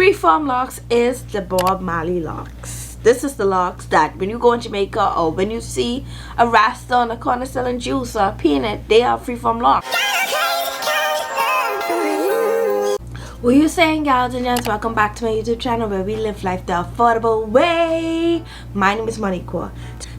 Freeform locks is the Bob Marley locks. This is the locks that when you go in Jamaica or when you see a rasta on the corner selling juice or a peanut, they are freeform locks. What you saying, gals and gents? Welcome back to my YouTube channel where we live life the affordable way. My name is Moniqua.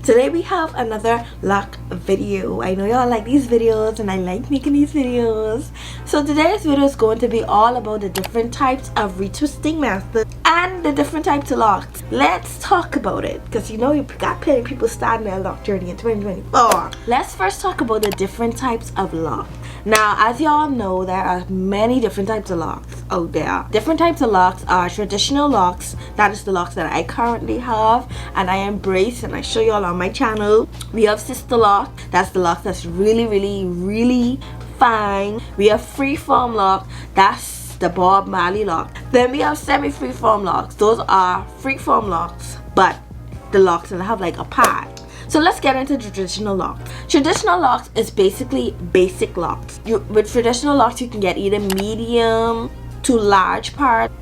Today we have another lock video. I know y'all like these videos and I like making these videos. So today's video is going to be all about the different types of retwisting methods and the different types of locks. Let's talk about it because you know you got plenty of people starting their lock journey in 2024. Let's first talk about the different types of locks. Now, as y'all know, there are many different types of locks out there. Different types of locks are traditional locks. That is the locks that I currently have and I embrace and I show y'all on my channel. We have sister lock. That's the lock that's really fine. We have freeform lock. That's the Bob Marley lock. Then we have semi-freeform locks. Those are freeform locks, but the locks that have like a pad. So let's get into traditional locks. Traditional locks is basically basic locks. With traditional locks, you can get either medium to large part.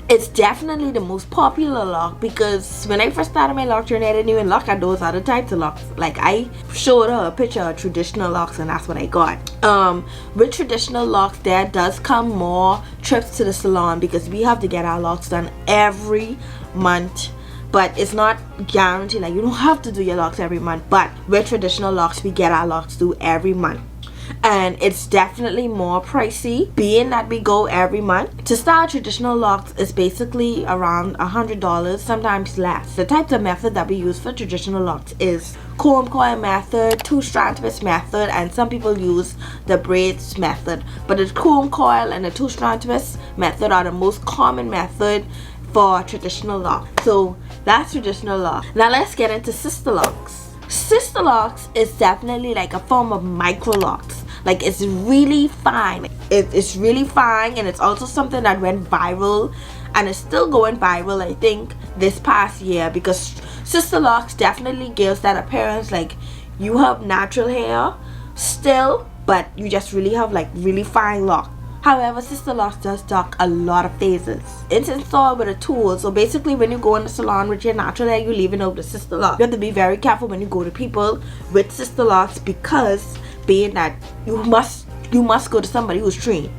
It's definitely the most popular lock because when I first started my lock journey, I didn't even look at those other types of locks. Like I showed her a picture of traditional locks and that's what I got. With traditional locks, there does come more trips to the salon because we have to get our locks done every month. But it's not guaranteed, like you don't have to do your locks every month. But with traditional locks, we get our locks due every month. And it's definitely more pricey being that we go every month. To start traditional locks is basically around $100, sometimes less. The types of method that we use for traditional locks is comb coil method, 2-strand twist method, and some people use the braids method. But the comb coil and the 2-strand twist method are the most common method for traditional lock. So that's traditional lock. Now let's get into sister locks. Sister locks is definitely like a form of micro locks. Like it's really fine. It's really fine, and it's also something that went viral and it's still going viral, I think, this past year, because sister locks definitely gives that appearance like you have natural hair still, but you just really have like really fine locks. However, sister locks does talk a lot of phases. It's installed with a tool, so basically when you go in the salon with your natural hair, you're leaving out the sister lock. You have to be very careful when you go to people with sister locks because being that you must go to somebody who's trained.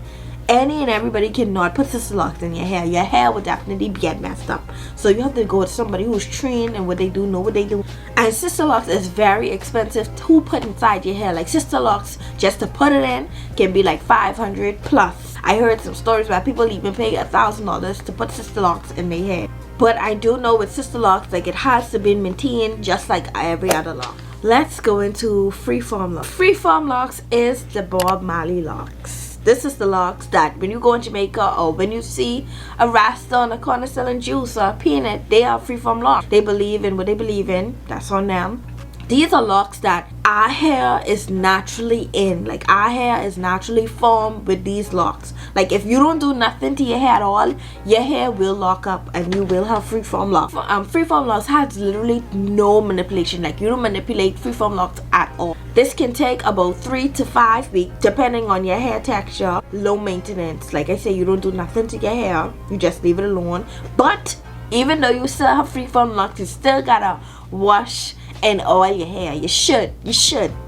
Any and everybody cannot put sister locks in your hair. Your hair will definitely get messed up. So you have to go to somebody who's trained and what they do, know what they do. And sister locks is very expensive to put inside your hair. Like sister locks, just to put it in, can be like $500 plus. I heard some stories where people even pay $1,000 to put sister locks in their hair. But I do know with sister locks, like it has to be maintained just like every other lock. Let's go into freeform locks. Freeform locks is the Bob Marley locks. This is the locks that when you go in Jamaica or when you see a rasta on the corner selling juice or a peanut, they are freeform locks. They believe in what they believe in. That's on them. These are locks that our hair is naturally in. Like our hair is naturally formed with these locks. Like if you don't do nothing to your hair at all, your hair will lock up and you will have freeform locks. Freeform locks has literally no manipulation. Like you don't manipulate freeform locks at all. This can take about 3 to 5 weeks depending on your hair texture. Low maintenance. Like I say, you don't do nothing to your hair. You just leave it alone. But even though you still have freeform locks, you still gotta wash and oil your hair. You should,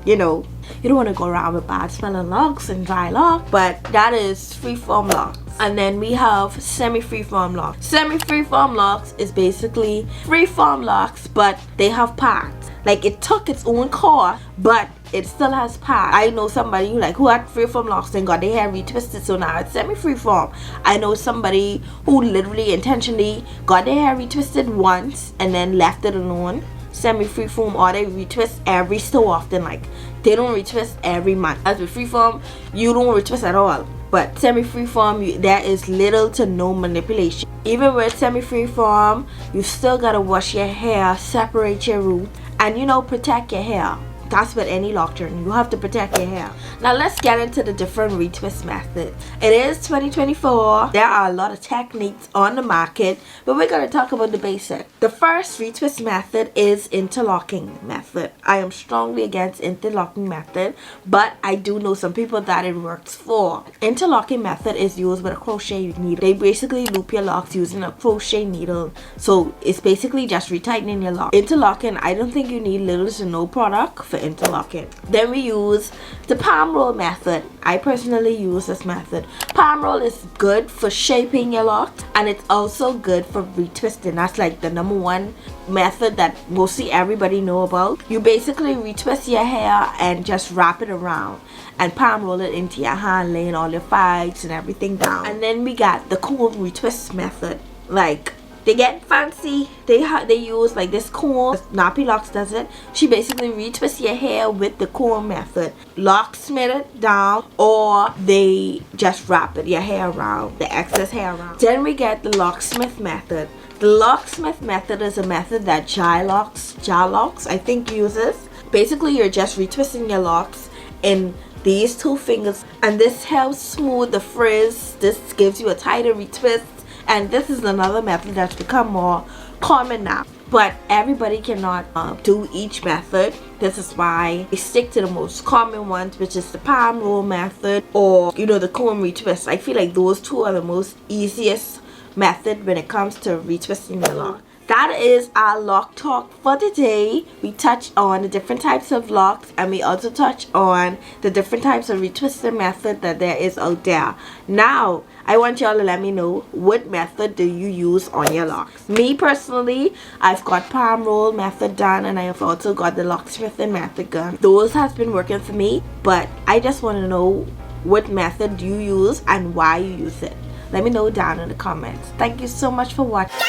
you know. You don't want to go around with bad smelling locks and dry locks, but that is freeform locks. And then we have semi-freeform locks. Semi-freeform locks is basically freeform locks, but they have parts. Like it took its own core, but it still has parts. I know somebody who had freeform locks and got their hair retwisted, so now it's semi-freeform. I know somebody who literally intentionally got their hair retwisted once and then left it alone. Semi-freeform, or they retwist every so often. Like they don't retwist every month. As with freeform, you don't retwist at all. But semi-freeform, there is little to no manipulation. Even with semi-freeform, you still gotta wash your hair, separate your root, and protect your hair. That's with any loc journey. You have to protect your hair. Now let's get into the different retwist methods. It is 2024. There are a lot of techniques on the market, but we're going to talk about the basic. The first retwist method is interlocking method. I am strongly against interlocking method, but I do know some people that it works for. Interlocking method is used with a crochet needle. They basically loop your locks using a crochet needle. So it's basically just retightening your lock. Interlocking, I don't think you need little to no product for interlocking. Then we use the palm roll method. I personally use this method. Palm roll is good for shaping your locks, and it's also good for retwisting. That's like the number one method that mostly everybody know about. You basically retwist your hair and just wrap it around and palm roll it into your hand, laying all your files and everything down. And then we got the comb retwist method. Like, they get fancy. They use like this comb. Nappy Locs does it. She basically retwists your hair with the comb method. Loc Snippet it down, or they just wrap your hair around, the excess hair around. Then we get the locksmith method. The locksmith method is a method that gyals, I think, uses. Basically, you're just retwisting your locks in these two fingers, and this helps smooth the frizz. This gives you a tighter retwist. And this is another method that's become more common now, but everybody cannot do each method. This is why we stick to the most common ones, which is the palm roll method, or the comb retwist. I feel like those two are the most easiest method when it comes to retwisting the lock. That is our loc talk for today. We touched on the different types of locks, and we also touched on the different types of retwisting method that there is out there. Now, I want y'all to let me know, what method do you use on your locks? Me personally, I've got palm roll method done, and I have also got the locksmithing method done. Those has been working for me, but I just want to know what method you use and why you use it. Let me know down in the comments. Thank you so much for watching.